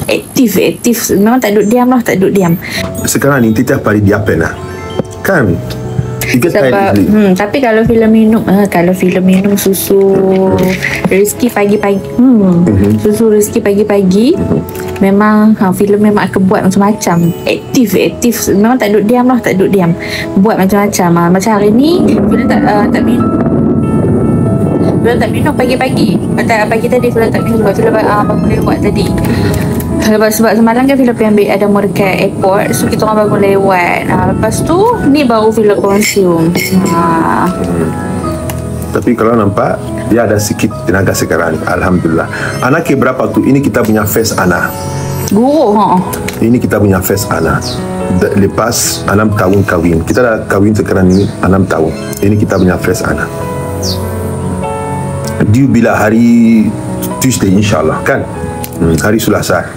aktif. Memang tak duduk diam lah, tak duduk diam. Sekarang ni tiap hari dia pena. Kan? Sebab, tapi kalau filem minum susu Rizky pagi-pagi, susu Rizky pagi-pagi, memang filem memang akan buat macam-macam. Aktif. Memang tak duduk diam lah, tak duduk diam. Buat macam-macam. Macam hari ni filem tak minum. Filem tak minum pagi-pagi. Pagi tadi filem tak minum sebab filem bangun lewat tadi. Sebab semalam kan filem ambil ada mau dekat airport, so kita orang bangun lewat. Lepas tu ni baru filem consume. Tapi kalau nampak dia ada sikit tenaga sekarang. Alhamdulillah. Anak ke berapa tu? Ini kita punya face anak. Guru Ini kita punya face anak. Lepas 6 tahun kahwin. Kita dah kahwin sekarang ni 6 tahun. Ini kita punya face anak. Dia bila hari Tuesday insyaAllah kan? Hari Selasa.